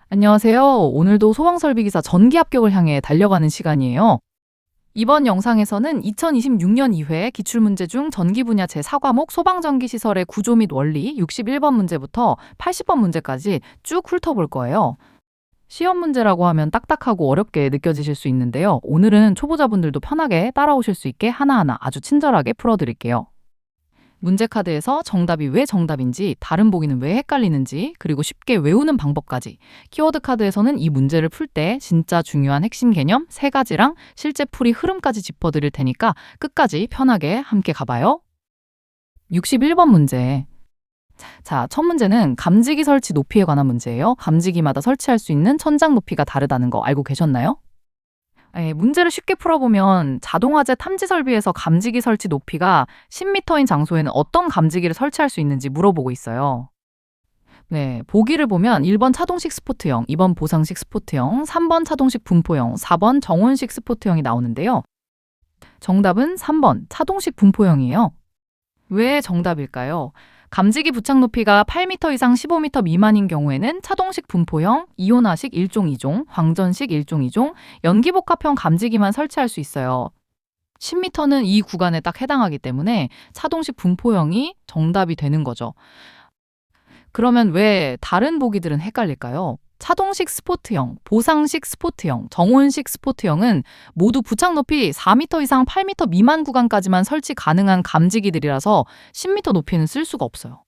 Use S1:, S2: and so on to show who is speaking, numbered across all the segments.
S1: 안녕하세요. 오늘도 소방설비기사 전기 합격을 향해 달려가는 시간이에요. 이번 영상에서는 2026년 2회 기출문제 중 전기 분야 제4과목 소방전기 시설의 구조 및 원리 61번 문제부터 80번 문제까지 쭉 훑어볼 거예요. 시험 문제라고 하면 딱딱하고 어렵게 느껴지실 수 있는데요. 오늘은 초보자분들도 편하게 따라오실 수 있게 하나하나 아주 친절하게 풀어드릴게요. 문제 카드에서 정답이 왜 정답인지, 다른 보기는 왜 헷갈리는지, 그리고 쉽게 외우는 방법까지, 키워드 카드에서는 이 문제를 풀 때 진짜 중요한 핵심 개념 3가지랑 실제 풀이 흐름까지 짚어드릴 테니까 끝까지 편하게 함께 가봐요. 61번 문제. 자, 첫 문제는 감지기 설치 높이에 관한 문제예요. 감지기마다 설치할 수 있는 천장 높이가 다르다는 거 알고 계셨나요? 문제를 쉽게 풀어보면 자동화재 탐지 설비에서 감지기 설치 높이가 10m인 장소에는 어떤 감지기를 설치할 수 있는지 물어보고 있어요. 네, 보기를 보면 1번 차동식 스포트형, 2번 보상식 스포트형, 3번 차동식 분포형, 4번 정원식 스포트형이 나오는데요. 정답은 3번 차동식 분포형이에요. 왜 정답일까요? 감지기 부착 높이가 8m 이상 15m 미만인 경우에는 차동식 분포형, 이온화식 1종 2종, 광전식 1종 2종, 연기복합형 감지기만 설치할 수 있어요. 10m는 이 구간에 딱 해당하기 때문에 차동식 분포형이 정답이 되는 거죠. 그러면 왜 다른 보기들은 헷갈릴까요? 차동식 스포트형, 보상식 스포트형, 정원식 스포트형은 모두 부착 높이 4m 이상 8m 미만 구간까지만 설치 가능한 감지기들이라서 10m 높이는 쓸 수가 없어요.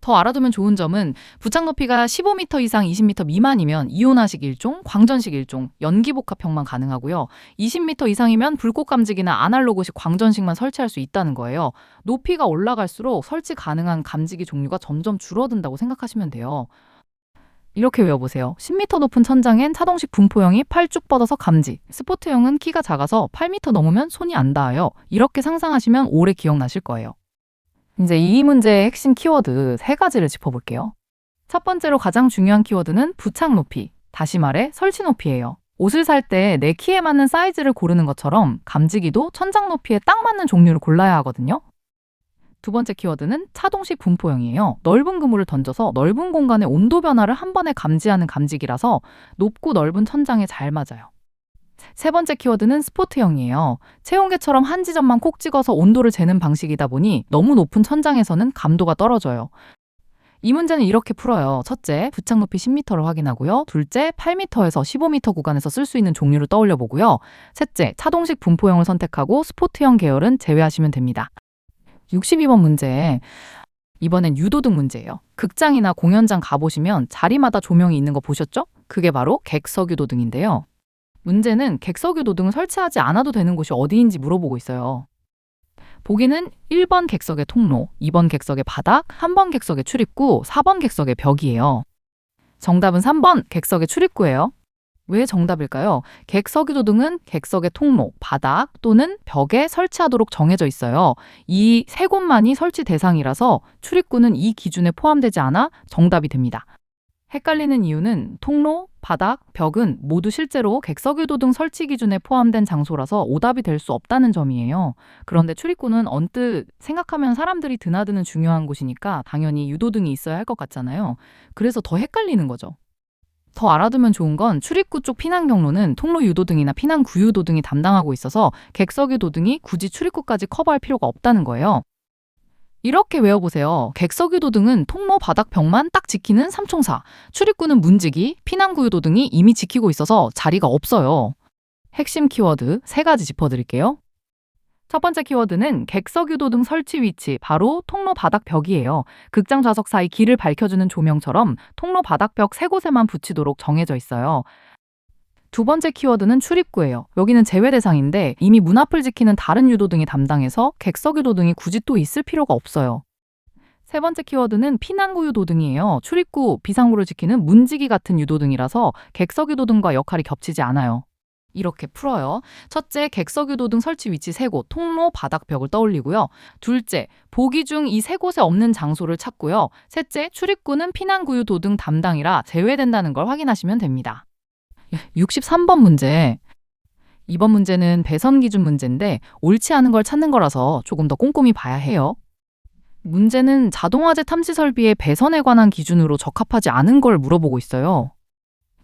S1: 더 알아두면 좋은 점은 부착 높이가 15m 이상 20m 미만이면 이온화식 1종, 광전식 1종, 연기복합형만 가능하고요. 20m 이상이면 불꽃 감지기나 아날로그식 광전식만 설치할 수 있다는 거예요. 높이가 올라갈수록 설치 가능한 감지기 종류가 점점 줄어든다고 생각하시면 돼요. 이렇게 외워보세요. 10m 높은 천장엔 차동식 분포형이 팔 쭉 뻗어서 감지, 스포트형은 키가 작아서 8m 넘으면 손이 안 닿아요. 이렇게 상상하시면 오래 기억나실 거예요. 이제 이 문제의 핵심 키워드 3가지를 짚어볼게요. 첫 번째로 가장 중요한 키워드는 부착 높이, 다시 말해 설치 높이예요. 옷을 살 때 내 키에 맞는 사이즈를 고르는 것처럼 감지기도 천장 높이에 딱 맞는 종류를 골라야 하거든요. 두 번째 키워드는 차동식 분포형이에요. 넓은 그물을 던져서 넓은 공간의 온도 변화를 한 번에 감지하는 감지기라서 높고 넓은 천장에 잘 맞아요. 세 번째 키워드는 스포트형이에요. 체온계처럼 한 지점만 콕 찍어서 온도를 재는 방식이다 보니 너무 높은 천장에서는 감도가 떨어져요. 이 문제는 이렇게 풀어요. 첫째, 부착 높이 10m를 확인하고요. 둘째, 8m에서 15m 구간에서 쓸 수 있는 종류를 떠올려 보고요. 셋째, 차동식 분포형을 선택하고 스포트형 계열은 제외하시면 됩니다. 62번 문제. 이번엔 유도등 문제예요. 극장이나 공연장 가보시면 자리마다 조명이 있는 거 보셨죠? 그게 바로 객석유도등인데요. 문제는 객석유도등을 설치하지 않아도 되는 곳이 어디인지 물어보고 있어요. 보기는 1번 객석의 통로, 2번 객석의 바닥, 3번 객석의 출입구, 4번 객석의 벽이에요. 정답은 3번 객석의 출입구예요. 왜 정답일까요? 객석유도등은 객석의 통로, 바닥 또는 벽에 설치하도록 정해져 있어요. 이 3곳만이 설치 대상이라서 출입구는 이 기준에 포함되지 않아 정답이 됩니다. 헷갈리는 이유는 통로, 바닥, 벽은 모두 실제로 객석유도등 설치 기준에 포함된 장소라서 오답이 될 수 없다는 점이에요. 그런데 출입구는 언뜻 생각하면 사람들이 드나드는 중요한 곳이니까 당연히 유도등이 있어야 할 것 같잖아요. 그래서 더 헷갈리는 거죠. 더 알아두면 좋은 건 출입구 쪽 피난 경로는 통로 유도등이나 피난 구유도등이 담당하고 있어서 객석유도등이 굳이 출입구까지 커버할 필요가 없다는 거예요. 이렇게 외워보세요. 객석유도등은 통로 바닥 벽만 딱 지키는 삼총사, 출입구는 문지기, 피난 구유도등이 이미 지키고 있어서 자리가 없어요. 핵심 키워드 3가지 짚어드릴게요. 첫 번째 키워드는 객석유도등 설치 위치, 바로 통로 바닥 벽이에요. 극장 좌석 사이 길을 밝혀주는 조명처럼 통로 바닥 벽 3곳에만 붙이도록 정해져 있어요. 두 번째 키워드는 출입구예요. 여기는 제외 대상인데 이미 문 앞을 지키는 다른 유도등이 담당해서 객석유도등이 굳이 또 있을 필요가 없어요. 세 번째 키워드는 피난구 유도등이에요. 출입구, 비상구를 지키는 문지기 같은 유도등이라서 객석유도등과 역할이 겹치지 않아요. 이렇게 풀어요. 첫째, 객석유도등 설치 위치 3곳, 통로, 바닥, 벽을 떠올리고요. 둘째, 보기 중 이 3곳에 없는 장소를 찾고요. 셋째, 출입구는 피난구유도등 담당이라 제외된다는 걸 확인하시면 됩니다. 63번 문제. 이번 문제는 배선 기준 문제인데 옳지 않은 걸 찾는 거라서 조금 더 꼼꼼히 봐야 해요. 문제는 자동화재 탐지 설비의 배선에 관한 기준으로 적합하지 않은 걸 물어보고 있어요.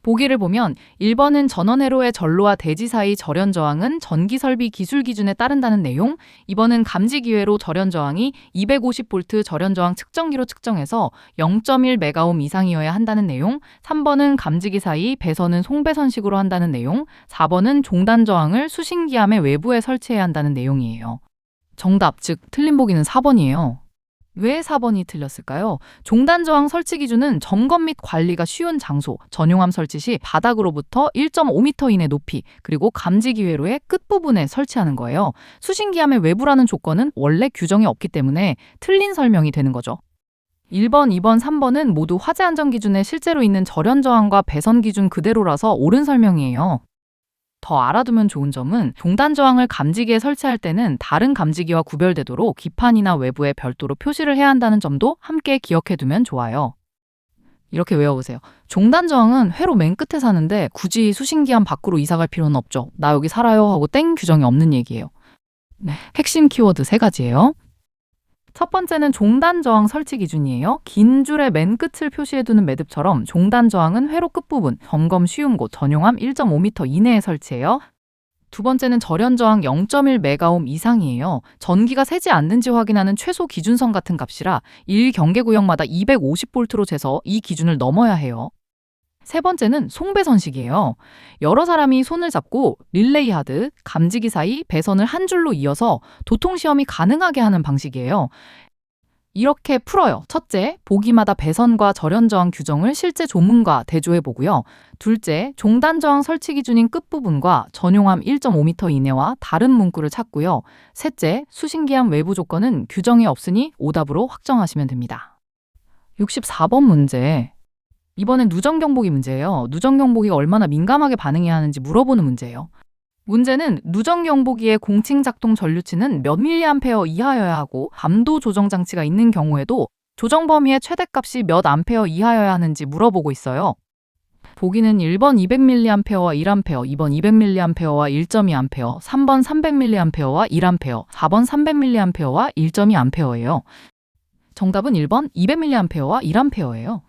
S1: 보기를 보면 1번은 전원회로의 전로와 대지 사이 절연 저항은 전기 설비 기술 기준에 따른다는 내용, 2번은 감지 기회로 절연 저항이 250V 절연 저항 측정기로 측정해서 0.1메가옴 이상이어야 한다는 내용, 3번은 감지기 사이 배선은 송배선식으로 한다는 내용, 4번은 종단 저항을 수신기암의 외부에 설치해야 한다는 내용이에요. 정답, 즉 틀린 보기는 4번이에요. 왜 4번이 틀렸을까요? 종단 저항 설치 기준은 점검 및 관리가 쉬운 장소, 전용암 설치 시 바닥으로부터 1.5m 이내 높이, 그리고 감지 기회로의 끝부분에 설치하는 거예요. 수신기암의 외부라는 조건은 원래 규정이 없기 때문에 틀린 설명이 되는 거죠. 1번, 2번, 3번은 모두 화재 안전 기준에 실제로 있는 절연 저항과 배선 기준 그대로라서 옳은 설명이에요. 더 알아두면 좋은 점은 종단 저항을 감지기에 설치할 때는 다른 감지기와 구별되도록 기판이나 외부에 별도로 표시를 해야 한다는 점도 함께 기억해두면 좋아요. 이렇게 외워보세요. 종단 저항은 회로 맨 끝에 사는데 굳이 수신기암 밖으로 이사갈 필요는 없죠. 나 여기 살아요 하고 땡 규정이 없는 얘기예요. 네, 핵심 키워드 3가지예요. 첫 번째는 종단 저항 설치 기준이에요. 긴 줄의 맨 끝을 표시해두는 매듭처럼 종단 저항은 회로 끝부분, 점검 쉬운 곳, 전용암 1.5m 이내에 설치해요. 두 번째는 절연 저항 0.1메가옴 이상이에요. 전기가 새지 않는지 확인하는 최소 기준선 같은 값이라 1경계구역마다 250V로 재서 이 기준을 넘어야 해요. 세 번째는 송배선식이에요. 여러 사람이 손을 잡고 릴레이 하듯 감지기 사이 배선을 한 줄로 이어서 도통시험이 가능하게 하는 방식이에요. 이렇게 풀어요. 첫째, 보기마다 배선과 절연 저항 규정을 실제 조문과 대조해보고요. 둘째, 종단 저항 설치 기준인 끝부분과 전용암 1.5m 이내와 다른 문구를 찾고요. 셋째, 수신기암 외부 조건은 규정이 없으니 오답으로 확정하시면 됩니다. 64번 문제. 이번엔 누전경보기 문제예요. 누전경보기가 얼마나 민감하게 반응해야 하는지 물어보는 문제예요. 문제는 누전경보기의 공칭 작동 전류치는 몇 mA 이하여야 하고 감도 조정 장치가 있는 경우에도 조정 범위의 최대값이 몇 암페어 이하여야 하는지 물어보고 있어요. 보기는 1번 200mA와 1A, 2번 200mA와 1.2A, 3번 300mA와 1A, 4번 300mA와 1.2A예요. 정답은 1번 200mA와 1A예요.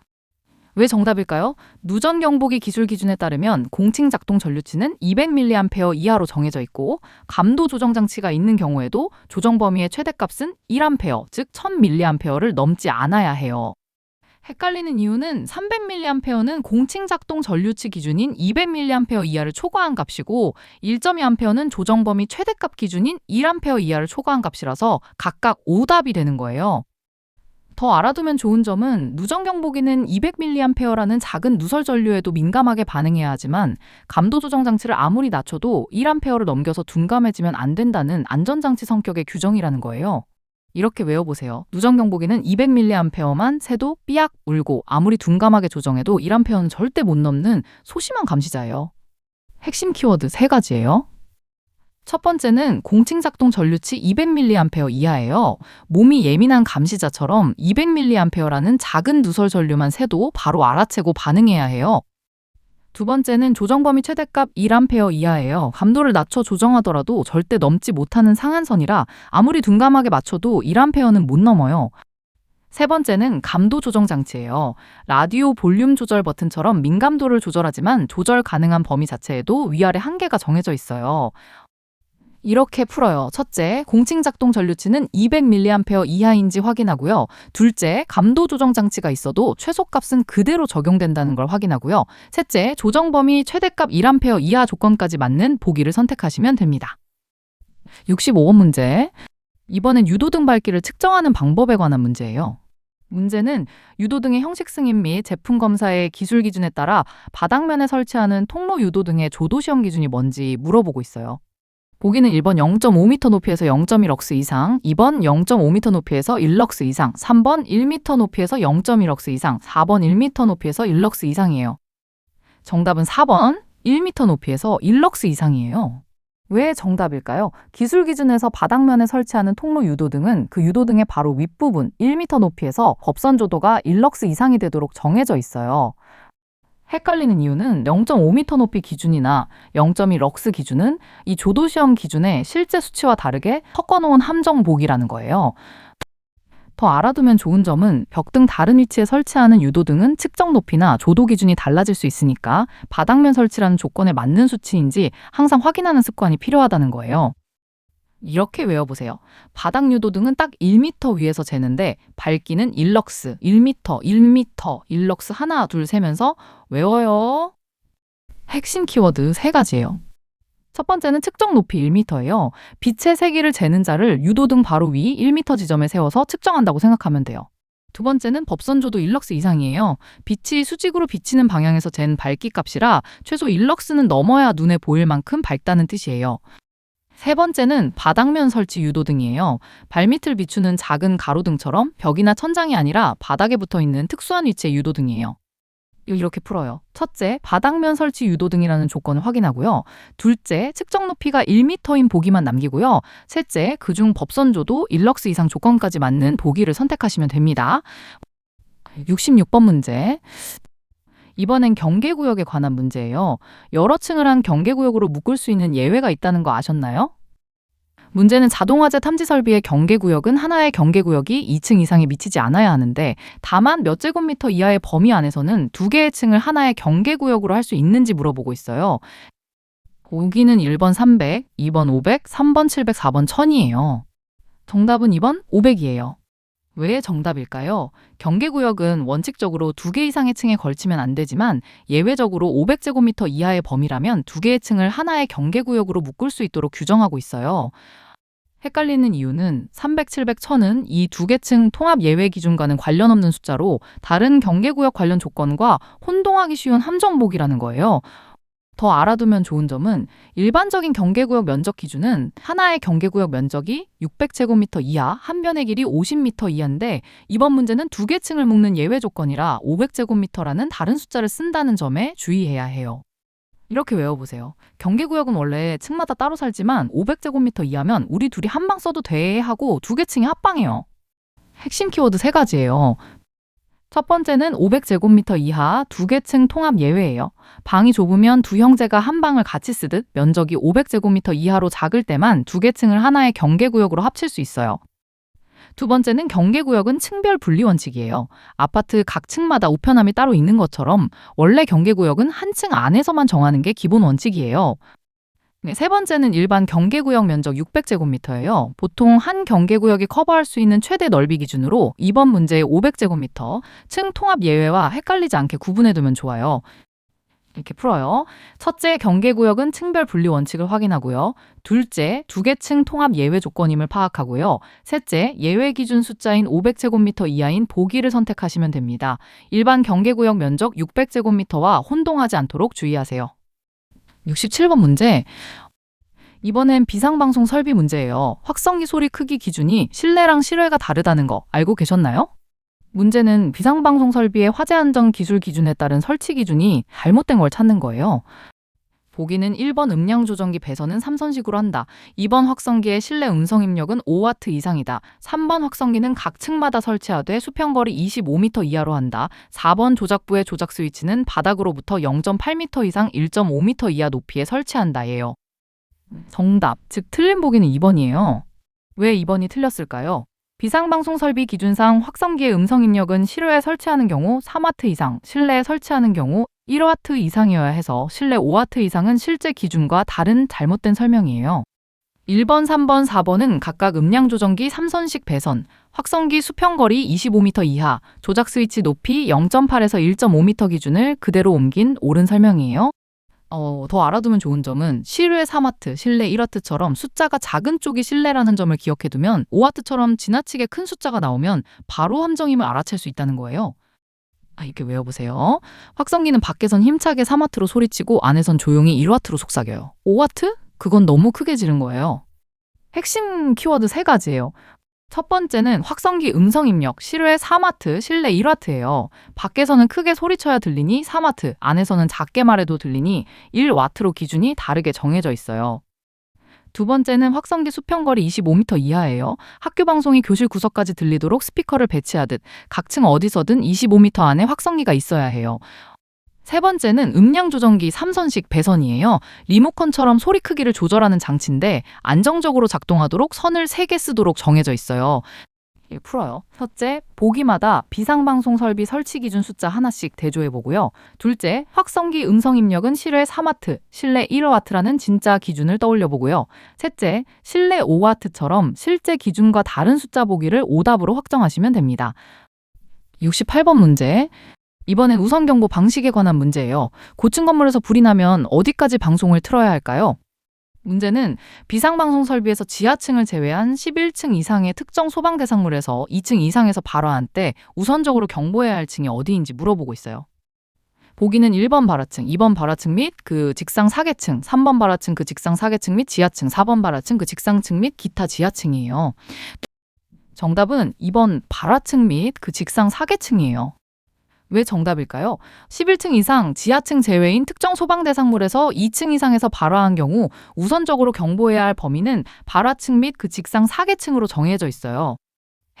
S1: 왜 정답일까요? 누전경보기 기술 기준에 따르면 공칭 작동 전류치는 200mA 이하로 정해져 있고 감도 조정 장치가 있는 경우에도 조정 범위의 최대값은 1A, 즉 1000mA를 넘지 않아야 해요. 헷갈리는 이유는 300mA는 공칭 작동 전류치 기준인 200mA 이하를 초과한 값이고 1.2A는 조정 범위 최대값 기준인 1A 이하를 초과한 값이라서 각각 오답이 되는 거예요. 더 알아두면 좋은 점은 누전경보기는 200mA라는 작은 누설 전류에도 민감하게 반응해야 하지만 감도 조정 장치를 아무리 낮춰도 1A를 넘겨서 둔감해지면 안 된다는 안전장치 성격의 규정이라는 거예요. 이렇게 외워보세요. 누전경보기는 200mA만 새도 삐약 울고 아무리 둔감하게 조정해도 1A는 절대 못 넘는 소심한 감시자예요. 핵심 키워드 3가지예요. 첫 번째는 공칭 작동 전류치 200mA 이하예요. 몸이 예민한 감시자처럼 200mA라는 작은 누설 전류만 새도 바로 알아채고 반응해야 해요. 두 번째는 조정 범위 최대값 1A 이하예요. 감도를 낮춰 조정하더라도 절대 넘지 못하는 상한선이라 아무리 둔감하게 맞춰도 1A는 못 넘어요. 세 번째는 감도 조정 장치예요. 라디오 볼륨 조절 버튼처럼 민감도를 조절하지만 조절 가능한 범위 자체에도 위아래 한계가 정해져 있어요. 이렇게 풀어요. 첫째, 공칭 작동 전류치는 200mA 이하인지 확인하고요. 둘째, 감도 조정 장치가 있어도 최소값은 그대로 적용된다는 걸 확인하고요. 셋째, 조정 범위 최대값 1A 이하 조건까지 맞는 보기를 선택하시면 됩니다. 65번 문제. 이번엔 유도등 밝기를 측정하는 방법에 관한 문제예요. 문제는 유도등의 형식 승인 및 제품 검사의 기술 기준에 따라 바닥면에 설치하는 통로 유도등의 조도시험 기준이 뭔지 물어보고 있어요. 보기는 1번 0.5m 높이에서 0.1럭스 이상, 2번 0.5m 높이에서 1럭스 이상, 3번 1m 높이에서 0.1럭스 이상, 4번 1m 높이에서 1럭스 이상이에요. 정답은 4번 1m 높이에서 1럭스 이상이에요. 왜 정답일까요? 기술 기준에서 바닥면에 설치하는 통로 유도등은 그 유도등의 바로 윗부분 1m 높이에서 법선 조도가 1럭스 이상이 되도록 정해져 있어요. 헷갈리는 이유는 0.5m 높이 기준이나 0.2럭스 기준은 이 조도시험 기준의 실제 수치와 다르게 섞어놓은 함정 보기라는 거예요. 더 알아두면 좋은 점은 벽 등 다른 위치에 설치하는 유도등은 측정 높이나 조도 기준이 달라질 수 있으니까 바닥면 설치라는 조건에 맞는 수치인지 항상 확인하는 습관이 필요하다는 거예요. 이렇게 외워보세요. 바닥 유도등은 딱 1m 위에서 재는데 밝기는 1럭스, 1m, 1m, 1럭스 하나, 둘 세면서 외워요. 핵심 키워드 3가지예요. 첫 번째는 측정 높이 1m예요. 빛의 세기를 재는 자를 유도등 바로 위 1m 지점에 세워서 측정한다고 생각하면 돼요. 두 번째는 법선조도 1럭스 이상이에요. 빛이 수직으로 비치는 방향에서 잰 밝기 값이라 최소 1럭스는 넘어야 눈에 보일 만큼 밝다는 뜻이에요. 세 번째는 바닥면 설치 유도등이에요. 발밑을 비추는 작은 가로등처럼 벽이나 천장이 아니라 바닥에 붙어 있는 특수한 위치의 유도등이에요. 이렇게 풀어요. 첫째, 바닥면 설치 유도등이라는 조건을 확인하고요. 둘째, 측정 높이가 1m인 보기만 남기고요. 셋째, 그중 법선조도 1럭스 이상 조건까지 맞는 보기를 선택하시면 됩니다. 66번 문제. 이번엔 경계구역에 관한 문제예요. 여러 층을 한 경계구역으로 묶을 수 있는 예외가 있다는 거 아셨나요? 문제는 자동화재 탐지 설비의 경계구역은 하나의 경계구역이 2층 이상에 미치지 않아야 하는데 다만 몇 제곱미터 이하의 범위 안에서는 2개의 층을 하나의 경계구역으로 할 수 있는지 물어보고 있어요. 보기는 1번 300, 2번 500, 3번 700, 4번 1000이에요. 정답은 2번 500이에요. 왜 정답일까요? 경계구역은 원칙적으로 2개 이상의 층에 걸치면 안 되지만 예외적으로 500제곱미터 이하의 범위라면 2개의 층을 하나의 경계구역으로 묶을 수 있도록 규정하고 있어요. 헷갈리는 이유는 300, 700, 1000은 이 2개 층 통합 예외 기준과는 관련 없는 숫자로 다른 경계구역 관련 조건과 혼동하기 쉬운 함정복이라는 거예요. 더 알아두면 좋은 점은 일반적인 경계구역 면적 기준은 하나의 경계구역 면적이 600제곱미터 이하, 한 변의 길이 50m 이하인데 이번 문제는 2개 층을 묶는 예외 조건이라 500제곱미터라는 다른 숫자를 쓴다는 점에 주의해야 해요. 이렇게 외워보세요. 경계구역은 원래 층마다 따로 살지만 500제곱미터 이하면 우리 둘이 한 방 써도 돼 하고 2개 층이 합방해요. 핵심 키워드 3가지예요. 첫 번째는 500제곱미터 이하 2개 층 통합 예외예요. 방이 좁으면 두 형제가 한 방을 같이 쓰듯 면적이 500제곱미터 이하로 작을 때만 2개 층을 하나의 경계구역으로 합칠 수 있어요. 두 번째는 경계구역은 층별 분리 원칙이에요. 아파트 각 층마다 우편함이 따로 있는 것처럼 원래 경계구역은 한 층 안에서만 정하는 게 기본 원칙이에요. 세 번째는 일반 경계구역 면적 600제곱미터예요. 보통 한 경계구역이 커버할 수 있는 최대 넓이 기준으로 이번 문제의 500제곱미터, 층 통합 예외와 헷갈리지 않게 구분해두면 좋아요. 이렇게 풀어요. 첫째, 경계구역은 층별 분리 원칙을 확인하고요. 둘째, 2개 층 통합 예외 조건임을 파악하고요. 셋째, 예외 기준 숫자인 500제곱미터 이하인 보기를 선택하시면 됩니다. 일반 경계구역 면적 600제곱미터와 혼동하지 않도록 주의하세요. 67번 문제. 이번엔 비상방송 설비 문제예요. 확성기 소리 크기 기준이 실내랑 실외가 다르다는 거 알고 계셨나요? 문제는 비상방송 설비의 화재 안전 기술 기준에 따른 설치 기준이 잘못된 걸 찾는 거예요. 보기는 1번 음량 조정기 배선은 3선식으로 한다. 2번 확성기의 실내 음성 입력은 5W 이상이다. 3번 확성기는 각 층마다 설치하되 수평거리 25m 이하로 한다. 4번 조작부의 조작 스위치는 바닥으로부터 0.8m 이상 1.5m 이하 높이에 설치한다 예요. 정답, 즉 틀린 보기는 2번이에요. 왜 2번이 틀렸을까요? 비상방송 설비 기준상 확성기의 음성 입력은 실외에 설치하는 경우 3W 이상, 실내에 설치하는 경우 1W 이상이어야 해서 실내 5W 이상은 실제 기준과 다른 잘못된 설명이에요. 1번, 3번, 4번은 각각 음량 조정기 3선식 배선, 확성기 수평거리 25m 이하, 조작 스위치 높이 0.8에서 1.5m 기준을 그대로 옮긴 옳은 설명이에요. 더 알아두면 좋은 점은 실외 3W, 실내 1W처럼 숫자가 작은 쪽이 실내라는 점을 기억해두면 5W처럼 지나치게 큰 숫자가 나오면 바로 함정임을 알아챌 수 있다는 거예요. 이렇게 외워보세요. 확성기는 밖에선 힘차게 3W로 소리치고 안에선 조용히 1W로 속삭여요. 5W? 그건 너무 크게 지른 거예요. 핵심 키워드 3가지예요. 첫 번째는 확성기 음성 입력, 실외 3W, 실내 1W예요. 밖에서는 크게 소리쳐야 들리니 3W, 안에서는 작게 말해도 들리니 1W로 기준이 다르게 정해져 있어요. 두 번째는 확성기 수평거리 25m 이하예요. 학교 방송이 교실 구석까지 들리도록 스피커를 배치하듯 각 층 어디서든 25m 안에 확성기가 있어야 해요. 세 번째는 음량 조정기 3선식 배선이에요. 리모컨처럼 소리 크기를 조절하는 장치인데 안정적으로 작동하도록 선을 3개 쓰도록 정해져 있어요. 풀어요. 첫째, 보기마다 비상방송 설비 설치 기준 숫자 하나씩 대조해 보고요. 둘째, 확성기 음성 입력은 실외 3와트, 실내 1와트라는 진짜 기준을 떠올려 보고요. 셋째, 실내 5와트처럼 실제 기준과 다른 숫자 보기를 오답으로 확정하시면 됩니다. 68번 문제. 이번엔 우선 경보 방식에 관한 문제예요. 고층 건물에서 불이 나면 어디까지 방송을 틀어야 할까요? 문제는 비상방송 설비에서 지하층을 제외한 11층 이상의 특정 소방 대상물에서 2층 이상에서 발화한 때 우선적으로 경보해야 할 층이 어디인지 물어보고 있어요. 보기는 1번 발화층, 2번 발화층 및 그 직상 사계층, 3번 발화층 그 직상 사계층 및 지하층, 4번 발화층 그 직상층 및 기타 지하층이에요. 정답은 2번 발화층 및 그 직상 사계층이에요. 왜 정답일까요? 11층 이상 지하층 제외인 특정 소방 대상물에서 2층 이상에서 발화한 경우 우선적으로 경보해야 할 범위는 발화층 및 그 직상 사계층으로 정해져 있어요.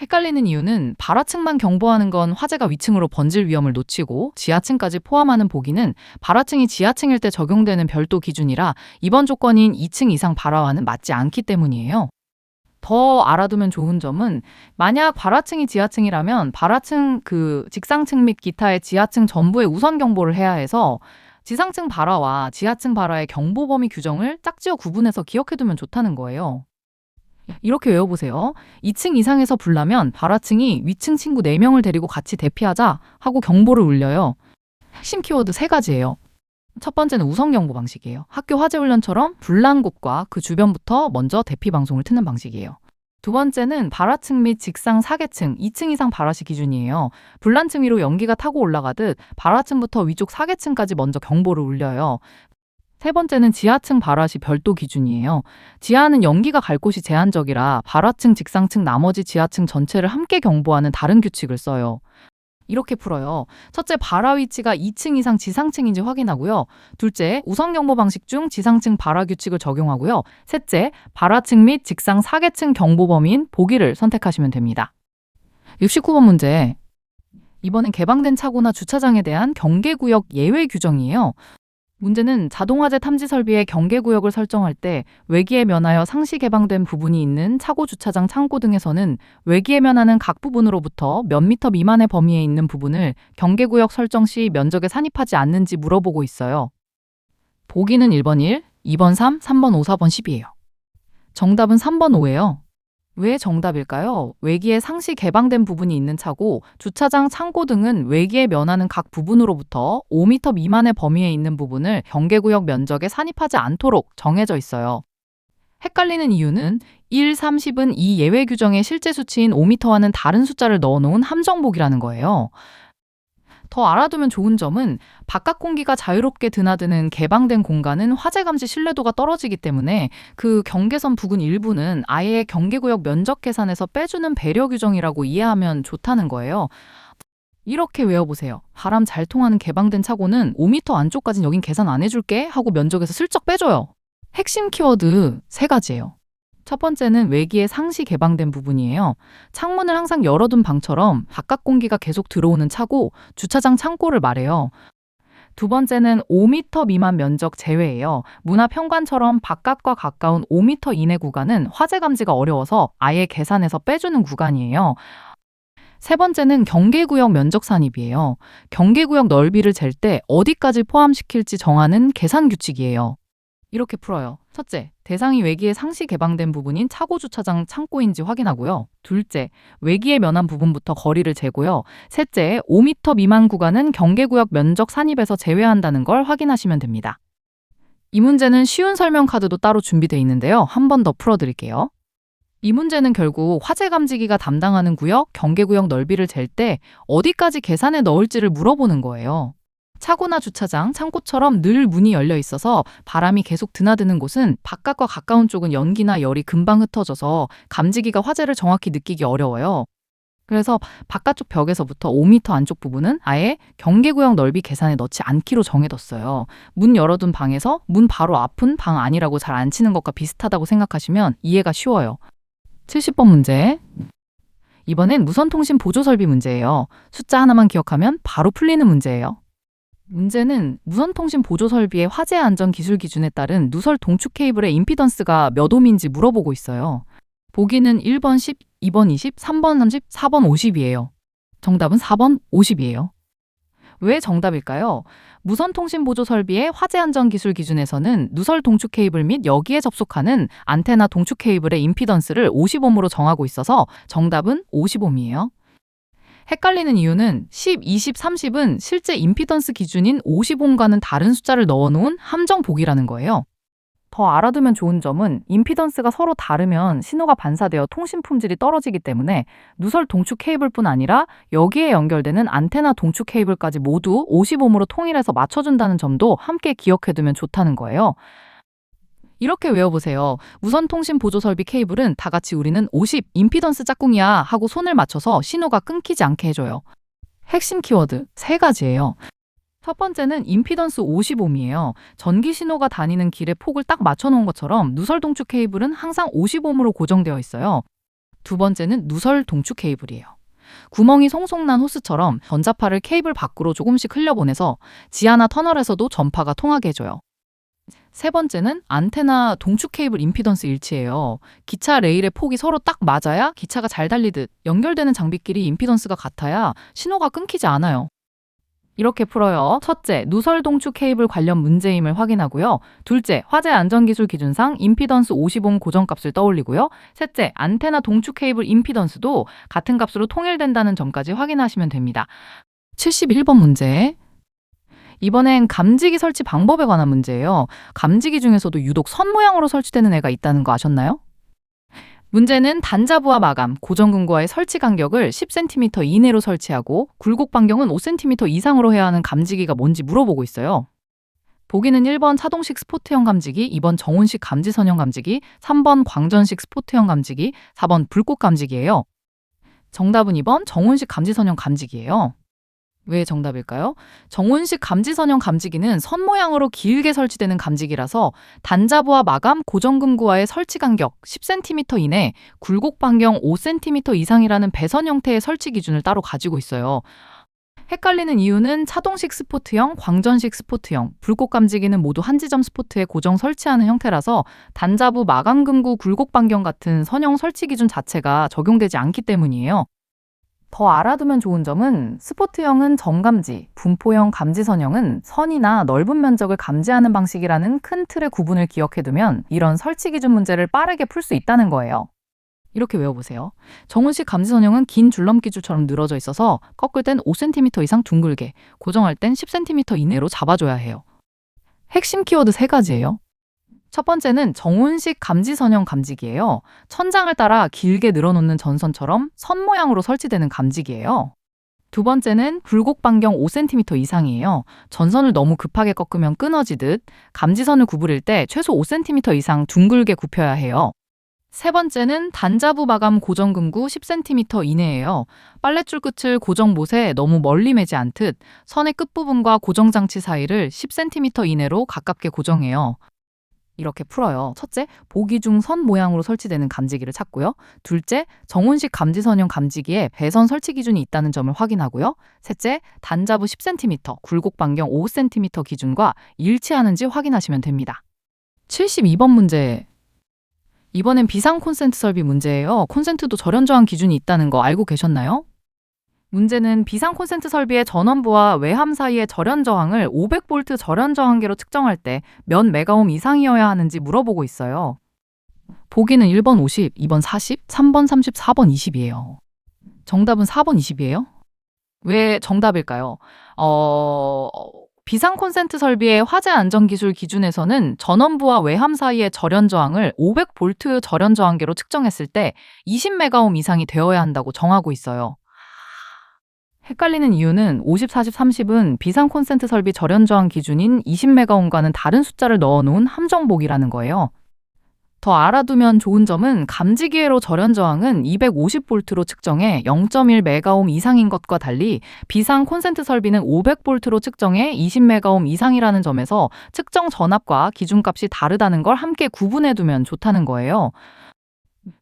S1: 헷갈리는 이유는 발화층만 경보하는 건 화재가 위층으로 번질 위험을 놓치고 지하층까지 포함하는 보기는 발화층이 지하층일 때 적용되는 별도 기준이라 이번 조건인 2층 이상 발화와는 맞지 않기 때문이에요. 더 알아두면 좋은 점은 만약 발화층이 지하층이라면 발화층 그 직상층 및 기타의 지하층 전부에 우선 경보를 해야 해서 지상층 발화와 지하층 발화의 경보 범위 규정을 짝지어 구분해서 기억해두면 좋다는 거예요. 이렇게 외워보세요. 2층 이상에서 불 나면 발화층이 위층 친구 4명을 데리고 같이 대피하자 하고 경보를 울려요. 핵심 키워드 3가지예요. 첫 번째는 우선 경보 방식이에요. 학교 화재 훈련처럼 불난 곳과 그 주변부터 먼저 대피 방송을 트는 방식이에요. 두 번째는 발화층 및 직상 사계층, 2층 이상 발화시 기준이에요. 불난층 위로 연기가 타고 올라가듯 발화층부터 위쪽 사계층까지 먼저 경보를 울려요. 세 번째는 지하층 발화시 별도 기준이에요. 지하는 연기가 갈 곳이 제한적이라 발화층, 직상층, 나머지 지하층 전체를 함께 경보하는 다른 규칙을 써요. 이렇게 풀어요. 첫째, 발화 위치가 2층 이상 지상층인지 확인하고요. 둘째, 우선 경보 방식 중 지상층 발화 규칙을 적용하고요. 셋째, 발화층 및 직상 사계층 경보 범위인 보기를 선택하시면 됩니다. 69번 문제. 이번엔 개방된 차고나 주차장에 대한 경계구역 예외 규정이에요. 문제는 자동화재 탐지 설비의 경계구역을 설정할 때 외기에 면하여 상시 개방된 부분이 있는 차고, 주차장, 창고 등에서는 외기에 면하는 각 부분으로부터 몇 미터 미만의 범위에 있는 부분을 경계구역 설정 시 면적에 산입하지 않는지 물어보고 있어요. 보기는 1번 1, 2번 3, 3번 5, 4번 10이에요. 정답은 3번 5예요. 왜 정답일까요? 외기에 상시 개방된 부분이 있는 차고, 주차장, 창고 등은 외기에 면하는 각 부분으로부터 5m 미만의 범위에 있는 부분을 경계구역 면적에 산입하지 않도록 정해져 있어요. 헷갈리는 이유는 1, 30은 이 예외 규정의 실제 수치인 5m와는 다른 숫자를 넣어놓은 함정복이라는 거예요. 더 알아두면 좋은 점은 바깥 공기가 자유롭게 드나드는 개방된 공간은 화재 감지 신뢰도가 떨어지기 때문에 그 경계선 부근 일부는 아예 경계구역 면적 계산에서 빼주는 배려 규정이라고 이해하면 좋다는 거예요. 이렇게 외워보세요. 바람 잘 통하는 개방된 차고는 5m 안쪽까진 여긴 계산 안 해줄게 하고 면적에서 슬쩍 빼줘요. 핵심 키워드 3가지예요. 첫 번째는 외기에 상시 개방된 부분이에요. 창문을 항상 열어둔 방처럼 바깥 공기가 계속 들어오는 차고, 주차장, 창고를 말해요. 두 번째는 5m 미만 면적 제외예요. 문 앞 현관처럼 바깥과 가까운 5m 이내 구간은 화재 감지가 어려워서 아예 계산해서 빼주는 구간이에요. 세 번째는 경계구역 면적 산입이에요. 경계구역 넓이를 잴 때 어디까지 포함시킬지 정하는 계산 규칙이에요. 이렇게 풀어요. 첫째, 대상이 외기에 상시 개방된 부분인 차고, 주차장, 창고인지 확인하고요. 둘째, 외기에 면한 부분부터 거리를 재고요. 셋째, 5m 미만 구간은 경계구역 면적 산입에서 제외한다는 걸 확인하시면 됩니다. 이 문제는 쉬운 설명 카드도 따로 준비되어 있는데요. 한 번 더 풀어드릴게요. 이 문제는 결국 화재 감지기가 담당하는 구역, 경계구역 넓이를 잴 때 어디까지 계산에 넣을지를 물어보는 거예요. 차고나 주차장, 창고처럼 늘 문이 열려 있어서 바람이 계속 드나드는 곳은 바깥과 가까운 쪽은 연기나 열이 금방 흩어져서 감지기가 화재를 정확히 느끼기 어려워요. 그래서 바깥쪽 벽에서부터 5m 안쪽 부분은 아예 경계구역 넓이 계산에 넣지 않기로 정해뒀어요. 문 열어둔 방에서 문 바로 앞은 방 안이라고 잘 안 치는 것과 비슷하다고 생각하시면 이해가 쉬워요. 70번 문제. 이번엔 무선통신 보조설비 문제예요. 숫자 하나만 기억하면 바로 풀리는 문제예요. 문제는 무선통신 보조설비의 화재 안전 기술 기준에 따른 누설 동축 케이블의 임피던스가 몇 옴인지 물어보고 있어요. 보기는 1번 10, 2번 20, 3번 30, 4번 50이에요. 정답은 4번 50이에요. 왜 정답일까요? 무선통신보조 설비의 화재 안전 기술 기준에서는 누설 동축 케이블 및 여기에 접속하는 안테나 동축 케이블의 임피던스를 50옴으로 정하고 있어서 정답은 50옴이에요. 헷갈리는 이유는 10, 20, 30은 실제 임피던스 기준인 50옴과는 다른 숫자를 넣어놓은 함정 보기라는 거예요. 더 알아두면 좋은 점은 임피던스가 서로 다르면 신호가 반사되어 통신 품질이 떨어지기 때문에 누설 동축 케이블뿐 아니라 여기에 연결되는 안테나 동축 케이블까지 모두 50옴으로 통일해서 맞춰준다는 점도 함께 기억해두면 좋다는 거예요. 이렇게 외워보세요. 무선통신 보조설비 케이블은 다 같이 우리는 50 임피던스 짝꿍이야 하고 손을 맞춰서 신호가 끊기지 않게 해줘요. 핵심 키워드 3가지예요. 첫 번째는 임피던스 50옴이에요. 전기 신호가 다니는 길의 폭을 딱 맞춰놓은 것처럼 누설 동축 케이블은 항상 50옴으로 고정되어 있어요. 두 번째는 누설 동축 케이블이에요. 구멍이 송송 난 호스처럼 전자파를 케이블 밖으로 조금씩 흘려보내서 지하나 터널에서도 전파가 통하게 해줘요. 세 번째는 안테나 동축 케이블 임피던스 일치예요. 기차 레일의 폭이 서로 딱 맞아야 기차가 잘 달리듯 연결되는 장비끼리 임피던스가 같아야 신호가 끊기지 않아요. 이렇게 풀어요. 첫째, 누설 동축 케이블 관련 문제임을 확인하고요. 둘째, 화재 안전기술 기준상 임피던스 50옴 고정값을 떠올리고요. 셋째, 안테나 동축 케이블 임피던스도 같은 값으로 통일된다는 점까지 확인하시면 됩니다. 71번 문제. 이번엔 감지기 설치 방법에 관한 문제예요. 감지기 중에서도 유독 선 모양으로 설치되는 애가 있다는 거 아셨나요? 문제는 단자부와 마감, 고정근구와의 설치 간격을 10cm 이내로 설치하고 굴곡 반경은 5cm 이상으로 해야 하는 감지기가 뭔지 물어보고 있어요. 보기는 1번 차동식 스포트형 감지기, 2번 정온식 감지선형 감지기, 3번 광전식 스포트형 감지기, 4번 불꽃 감지기예요. 정답은 2번 정온식 감지선형 감지기예요. 왜 정답일까요? 정온식 감지선형 감지기는 선 모양으로 길게 설치되는 감지기라서 단자부와 마감, 고정근구와의 설치 간격 10cm 이내, 굴곡 반경 5cm 이상이라는 배선 형태의 설치 기준을 따로 가지고 있어요. 헷갈리는 이유는 차동식 스포트형, 광전식 스포트형, 불꽃 감지기는 모두 한 지점 스포트에 고정 설치하는 형태라서 단자부, 마감 근구, 굴곡 반경 같은 선형 설치 기준 자체가 적용되지 않기 때문이에요. 더 알아두면 좋은 점은 스포트형은 점감지, 분포형 감지선형은 선이나 넓은 면적을 감지하는 방식이라는 큰 틀의 구분을 기억해두면 이런 설치 기준 문제를 빠르게 풀 수 있다는 거예요. 이렇게 외워보세요. 정온식 감지선형은 긴 줄넘기 줄처럼 늘어져 있어서 꺾을 땐 5cm 이상 둥글게, 고정할 땐 10cm 이내로 잡아줘야 해요. 핵심 키워드 3가지예요. 첫 번째는 정온식 감지선형 감지기예요. 천장을 따라 길게 늘어놓는 전선처럼 선 모양으로 설치되는 감지기예요. 두 번째는 굴곡 반경 5cm 이상이에요. 전선을 너무 급하게 꺾으면 끊어지듯 감지선을 구부릴 때 최소 5cm 이상 둥글게 굽혀야 해요. 세 번째는 단자부 마감 고정근구 10cm 이내예요. 빨랫줄 끝을 고정못에 너무 멀리 매지 않듯 선의 끝부분과 고정장치 사이를 10cm 이내로 가깝게 고정해요. 이렇게 풀어요. 첫째, 보기 중 선 모양으로 설치되는 감지기를 찾고요. 둘째, 정온식 감지선형 감지기에 배선 설치 기준이 있다는 점을 확인하고요. 셋째, 단자부 10cm, 굴곡 반경 5cm 기준과 일치하는지 확인하시면 됩니다. 72번 문제. 이번엔 비상 콘센트 설비 문제예요. 콘센트도 절연 저항 기준이 있다는 거 알고 계셨나요? 문제는 비상 콘센트 설비의 전원부와 외함 사이의 절연 저항을 500V 절연 저항계로 측정할 때 몇 메가옴 이상이어야 하는지 물어보고 있어요. 보기는 1번 50, 2번 40, 3번 30, 4번 20이에요. 정답은 4번 20이에요? 왜 정답일까요? 비상 콘센트 설비의 화재 안전 기술 기준에서는 전원부와 외함 사이의 절연 저항을 500V 절연 저항계로 측정했을 때 20메가옴 이상이 되어야 한다고 정하고 있어요. 헷갈리는 이유는 50, 40, 30은 비상 콘센트 설비 절연 저항 기준인 20메가옴과는 다른 숫자를 넣어놓은 함정복이라는 거예요. 더 알아두면 좋은 점은 감지기회로 절연 저항은 250V로 측정해 0.1메가옴 이상인 것과 달리 비상 콘센트 설비는 500V로 측정해 20메가옴 이상이라는 점에서 측정 전압과 기준값이 다르다는 걸 함께 구분해두면 좋다는 거예요.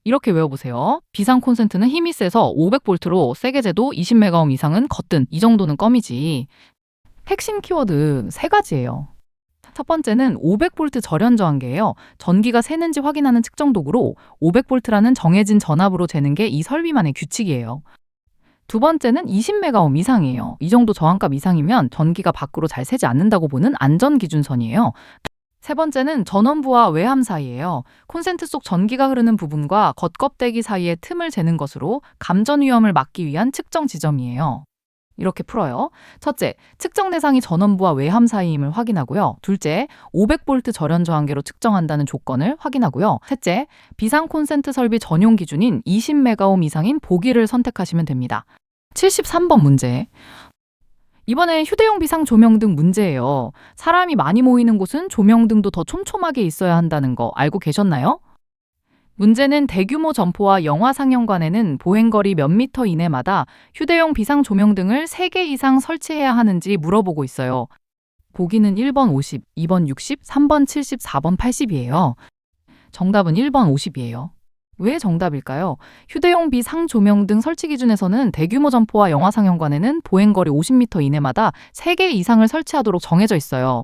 S1: 이렇게 외워보세요. 비상 콘센트는 힘이 세서 500V로 세게 재도 20메가옴 이상은 거뜬, 이 정도는 껌이지. 핵심 키워드 3가지예요. 첫 번째는 500V 절연 저항계예요. 전기가 새는지 확인하는 측정 도구로 500V라는 정해진 전압으로 재는 게 이 설비만의 규칙이에요. 두 번째는 20메가옴 이상이에요. 이 정도 저항값 이상이면 전기가 밖으로 잘 새지 않는다고 보는 안전 기준선이에요. 세 번째는 전원부와 외함 사이예요. 콘센트 속 전기가 흐르는 부분과 겉껍데기 사이의 틈을 재는 것으로 감전 위험을 막기 위한 측정 지점이에요. 이렇게 풀어요. 첫째, 측정 대상이 전원부와 외함 사이임을 확인하고요. 둘째, 500V 절연 저항계로 측정한다는 조건을 확인하고요. 셋째, 비상 콘센트 설비 전용 기준인 20메가옴 이상인 보기를 선택하시면 됩니다. 73번 문제. 이번엔 휴대용 비상 조명등 문제예요. 사람이 많이 모이는 곳은 조명등도 더 촘촘하게 있어야 한다는 거 알고 계셨나요? 문제는 대규모 점포와 영화 상영관에는 보행거리 몇 미터 이내마다 휴대용 비상 조명등을 3개 이상 설치해야 하는지 물어보고 있어요. 보기는 1번 50, 2번 60, 3번 70, 4번 80이에요. 정답은 1번 50이에요. 왜 정답일까요? 휴대용 비상 조명등 설치 기준에서는 대규모 점포와 영화 상영관에는 보행거리 50m 이내마다 3개 이상을 설치하도록 정해져 있어요.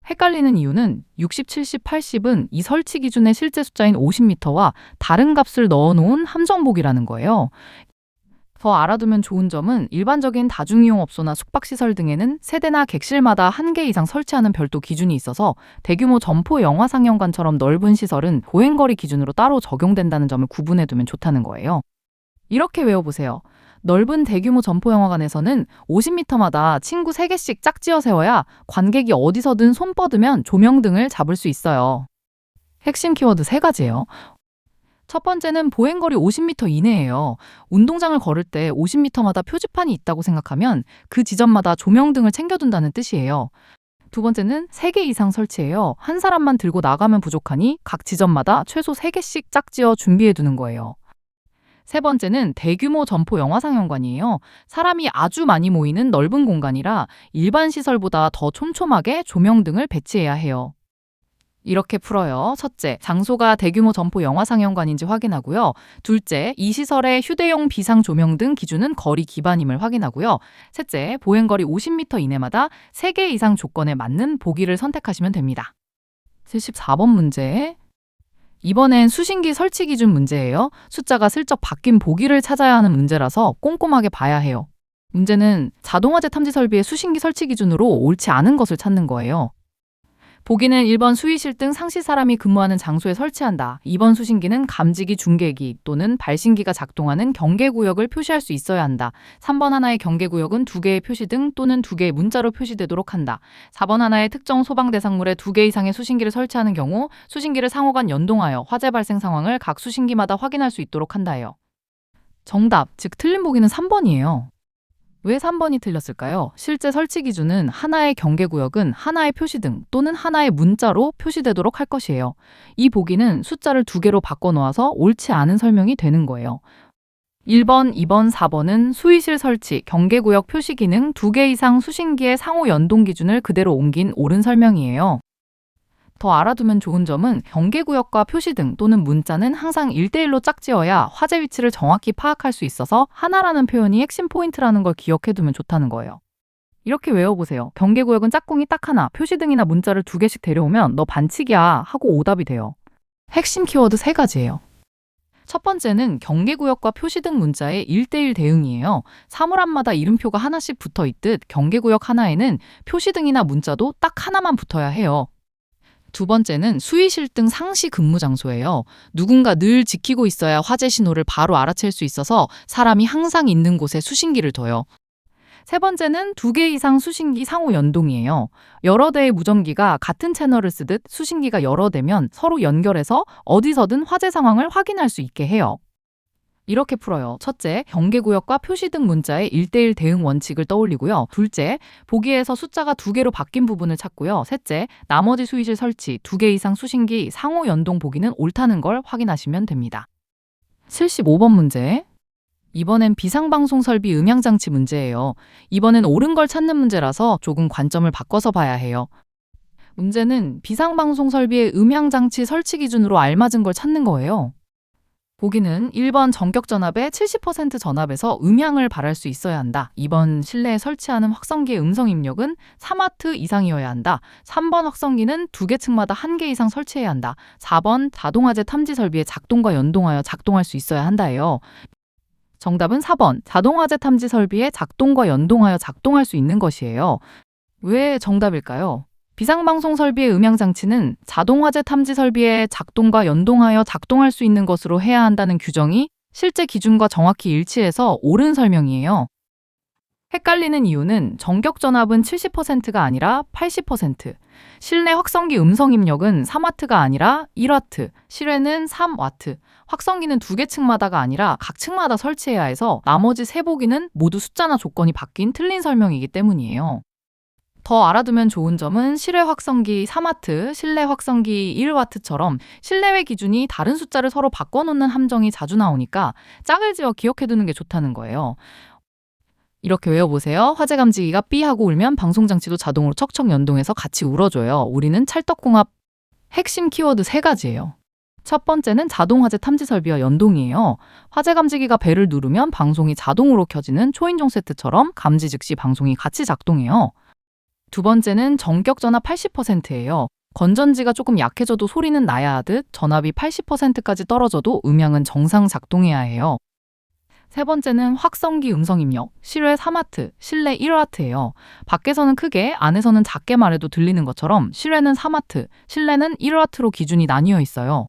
S1: 헷갈리는 이유는 60, 70, 80은 이 설치 기준의 실제 숫자인 50m와 다른 값을 넣어놓은 함정복이라는 거예요. 더 알아두면 좋은 점은 일반적인 다중이용업소나 숙박시설 등에는 세대나 객실마다 1개 이상 설치하는 별도 기준이 있어서 대규모 점포 영화 상영관처럼 넓은 시설은 보행거리 기준으로 따로 적용된다는 점을 구분해두면 좋다는 거예요. 이렇게 외워보세요. 넓은 대규모 점포 영화관에서는 50m마다 친구 3개씩 짝지어 세워야 관객이 어디서든 손 뻗으면 조명등을 잡을 수 있어요. 핵심 키워드 3가지예요. 첫 번째는 보행거리 50m 이내예요. 운동장을 걸을 때 50m마다 표지판이 있다고 생각하면 그 지점마다 조명등을 챙겨둔다는 뜻이에요. 두 번째는 3개 이상 설치예요. 한 사람만 들고 나가면 부족하니 각 지점마다 최소 3개씩 짝지어 준비해두는 거예요. 세 번째는 대규모 점포 영화 상영관이에요. 사람이 아주 많이 모이는 넓은 공간이라 일반 시설보다 더 촘촘하게 조명등을 배치해야 해요. 이렇게 풀어요. 첫째, 장소가 대규모 점포 영화 상영관인지 확인하고요. 둘째, 이 시설의 휴대용 비상 조명등 기준은 거리 기반임을 확인하고요. 셋째, 보행거리 50m 이내마다 3개 이상 조건에 맞는 보기를 선택하시면 됩니다. 74번 문제. 이번엔 수신기 설치 기준 문제예요. 숫자가 슬쩍 바뀐 보기를 찾아야 하는 문제라서 꼼꼼하게 봐야 해요. 문제는 자동화재 탐지 설비의 수신기 설치 기준으로 옳지 않은 것을 찾는 거예요. 보기는 1번 수의실 등 상시 사람이 근무하는 장소에 설치한다. 2번 수신기는 감지기 중계기 또는 발신기가 작동하는 경계구역을 표시할 수 있어야 한다. 3번 하나의 경계구역은 2개의 표시등 또는 2개의 문자로 표시되도록 한다. 4번 하나의 특정 소방 대상물에 2개 이상의 수신기를 설치하는 경우 수신기를 상호간 연동하여 화재 발생 상황을 각 수신기마다 확인할 수 있도록 한다예요. 정답, 즉 틀린 보기는 3번이에요. 왜 3번이 틀렸을까요? 실제 설치 기준은 하나의 경계구역은 하나의 표시등 또는 하나의 문자로 표시되도록 할 것이에요. 이 보기는 숫자를 2개로 바꿔놓아서 옳지 않은 설명이 되는 거예요. 1번, 2번, 4번은 수의실 설치, 경계구역 표시 기능 2개 이상 수신기의 상호 연동 기준을 그대로 옮긴 옳은 설명이에요. 더 알아두면 좋은 점은 경계구역과 표시등 또는 문자는 항상 1대1로 짝지어야 화재 위치를 정확히 파악할 수 있어서 하나라는 표현이 핵심 포인트라는 걸 기억해두면 좋다는 거예요. 이렇게 외워보세요. 경계구역은 짝꿍이 딱 하나, 표시등이나 문자를 2개씩 데려오면 너 반칙이야 하고 오답이 돼요. 핵심 키워드 3가지예요. 첫 번째는 경계구역과 표시등 문자의 1대1 대응이에요. 사물함마다 이름표가 하나씩 붙어있듯 경계구역 하나에는 표시등이나 문자도 딱 하나만 붙어야 해요. 두 번째는 수의실 등 상시 근무 장소예요. 누군가 늘 지키고 있어야 화재 신호를 바로 알아챌 수 있어서 사람이 항상 있는 곳에 수신기를 둬요. 세 번째는 2개 이상 수신기 상호 연동이에요. 여러 대의 무전기가 같은 채널을 쓰듯 수신기가 여러 대면 서로 연결해서 어디서든 화재 상황을 확인할 수 있게 해요. 이렇게 풀어요. 첫째, 경계구역과 표시등 문자의 1대1 대응 원칙을 떠올리고요. 둘째, 보기에서 숫자가 2개로 바뀐 부분을 찾고요. 셋째, 나머지 수의실 설치 2개 이상 수신기 상호 연동 보기는 옳다는 걸 확인하시면 됩니다. 75번 문제. 이번엔 비상방송 설비 음향장치 문제예요. 이번엔 옳은 걸 찾는 문제라서 조금 관점을 바꿔서 봐야 해요. 문제는 비상방송 설비의 음향장치 설치 기준으로 알맞은 걸 찾는 거예요. 보기는 1번 전격 전압의 70% 전압에서 음향을 발할 수 있어야 한다. 2번 실내에 설치하는 확성기의 음성 입력은 3W 이상이어야 한다. 3번 확성기는 2개 층마다 1개 이상 설치해야 한다. 4번 자동화재 탐지 설비의 작동과 연동하여 작동할 수 있어야 한다예요. 정답은 4번 자동화재 탐지 설비의 작동과 연동하여 작동할 수 있는 것이에요. 왜 정답일까요? 비상방송 설비의 음향장치는 자동화재 탐지 설비의 작동과 연동하여 작동할 수 있는 것으로 해야 한다는 규정이 실제 기준과 정확히 일치해서 옳은 설명이에요. 헷갈리는 이유는 전격 전압은 70%가 아니라 80%, 실내 확성기 음성 입력은 3W가 아니라 1W, 실외는 3W, 확성기는 2개 층마다가 아니라 각 층마다 설치해야 해서 나머지 3보기는 모두 숫자나 조건이 바뀐 틀린 설명이기 때문이에요. 더 알아두면 좋은 점은 실외 확성기 3W, 실내 확성기 1W처럼 실내외 기준이 다른 숫자를 서로 바꿔놓는 함정이 자주 나오니까 짝을 지어 기억해두는 게 좋다는 거예요. 이렇게 외워보세요. 화재 감지기가 삐 하고 울면 방송장치도 자동으로 척척 연동해서 같이 울어줘요. 우리는 찰떡궁합 핵심 키워드 3가지예요. 첫 번째는 자동화재 탐지 설비와 연동이에요. 화재 감지기가 벨을 누르면 방송이 자동으로 켜지는 초인종 세트처럼 감지 즉시 방송이 같이 작동해요. 두 번째는 전격 전압 80%예요. 건전지가 조금 약해져도 소리는 나야 하듯 전압이 80%까지 떨어져도 음향은 정상 작동해야 해요. 세 번째는 확성기 음성 입력, 실외 3W, 실내 1W예요. 밖에서는 크게, 안에서는 작게 말해도 들리는 것처럼 실외는 3W, 실내는 1W로 기준이 나뉘어 있어요.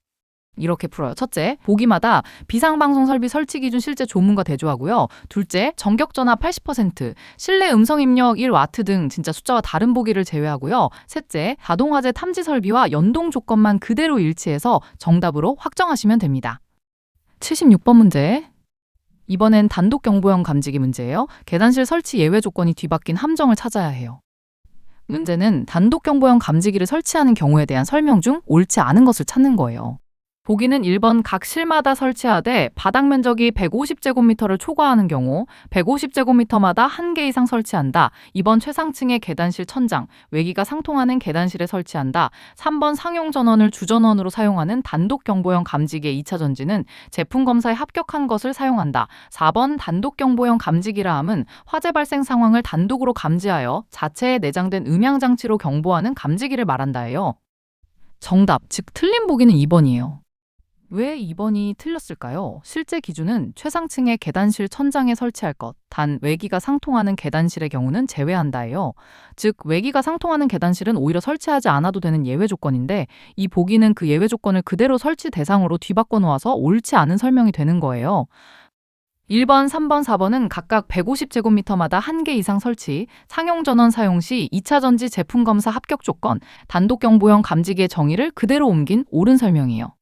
S1: 이렇게 풀어요. 첫째, 보기마다 비상방송 설비 설치 기준 실제 조문과 대조하고요. 둘째, 전격 전압 80%, 실내 음성 입력 1W 등 진짜 숫자와 다른 보기를 제외하고요. 셋째, 자동화재 탐지 설비와 연동 조건만 그대로 일치해서 정답으로 확정하시면 됩니다. 76번 문제. 이번엔 단독 경보형 감지기 문제예요. 계단실 설치 예외 조건이 뒤바뀐 함정을 찾아야 해요. 문제는 단독 경보형 감지기를 설치하는 경우에 대한 설명 중 옳지 않은 것을 찾는 거예요. 보기는 1번 각 실마다 설치하되 바닥 면적이 150제곱미터를 초과하는 경우 150제곱미터마다 1개 이상 설치한다. 2번 최상층의 계단실 천장, 외기가 상통하는 계단실에 설치한다. 3번 상용 전원을 주전원으로 사용하는 단독 경보형 감지기의 2차 전지는 제품 검사에 합격한 것을 사용한다. 4번 단독 경보형 감지기라 함은 화재 발생 상황을 단독으로 감지하여 자체에 내장된 음향 장치로 경보하는 감지기를 말한다예요. 정답, 즉 틀린 보기는 2번이에요. 왜 2번이 틀렸을까요? 실제 기준은 최상층의 계단실 천장에 설치할 것, 단 외기가 상통하는 계단실의 경우는 제외한다예요. 즉 외기가 상통하는 계단실은 오히려 설치하지 않아도 되는 예외 조건인데 이 보기는 그 예외 조건을 그대로 설치 대상으로 뒤바꿔 놓아서 옳지 않은 설명이 되는 거예요. 1번, 3번, 4번은 각각 150제곱미터마다 1개 이상 설치, 상용 전원 사용 시 2차 전지 제품 검사 합격 조건, 단독 경보형 감지기의 정의를 그대로 옮긴 옳은 설명이에요.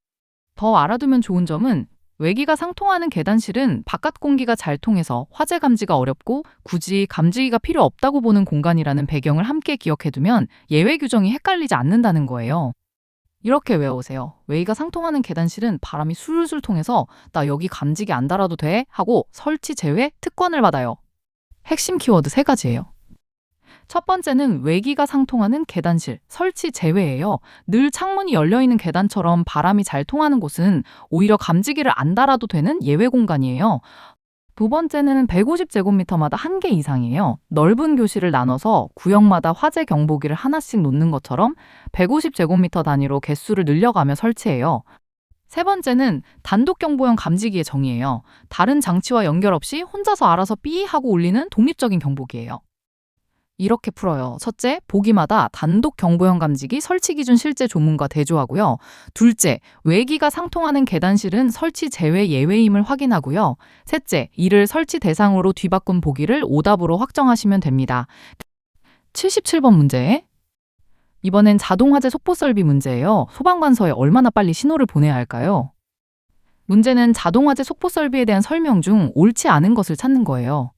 S1: 더 알아두면 좋은 점은 외기가 상통하는 계단실은 바깥 공기가 잘 통해서 화재 감지가 어렵고 굳이 감지기가 필요 없다고 보는 공간이라는 배경을 함께 기억해두면 예외 규정이 헷갈리지 않는다는 거예요. 이렇게 외워오세요. 외기가 상통하는 계단실은 바람이 술술 통해서 나 여기 감지기 안 달아도 돼? 하고 설치 제외 특권을 받아요. 핵심 키워드 3가지예요. 첫 번째는 외기가 상통하는 계단실, 설치 제외예요. 늘 창문이 열려있는 계단처럼 바람이 잘 통하는 곳은 오히려 감지기를 안 달아도 되는 예외 공간이에요. 두 번째는 150제곱미터마다 1개 이상이에요. 넓은 교실을 나눠서 구역마다 화재 경보기를 하나씩 놓는 것처럼 150제곱미터 단위로 개수를 늘려가며 설치해요. 세 번째는 단독 경보형 감지기의 정의예요. 다른 장치와 연결 없이 혼자서 알아서 삐 하고 울리는 독립적인 경보기예요. 이렇게 풀어요. 첫째, 보기마다 단독 경보형 감지기 설치 기준 실제 조문과 대조하고요. 둘째, 외기가 상통하는 계단실은 설치 제외 예외임을 확인하고요. 셋째, 이를 설치 대상으로 뒤바꾼 보기를 오답으로 확정하시면 됩니다. 77번 문제. 이번엔 자동화재 속보 설비 문제예요. 소방관서에 얼마나 빨리 신호를 보내야 할까요? 문제는 자동화재 속보 설비에 대한 설명 중 옳지 않은 것을 찾는 거예요.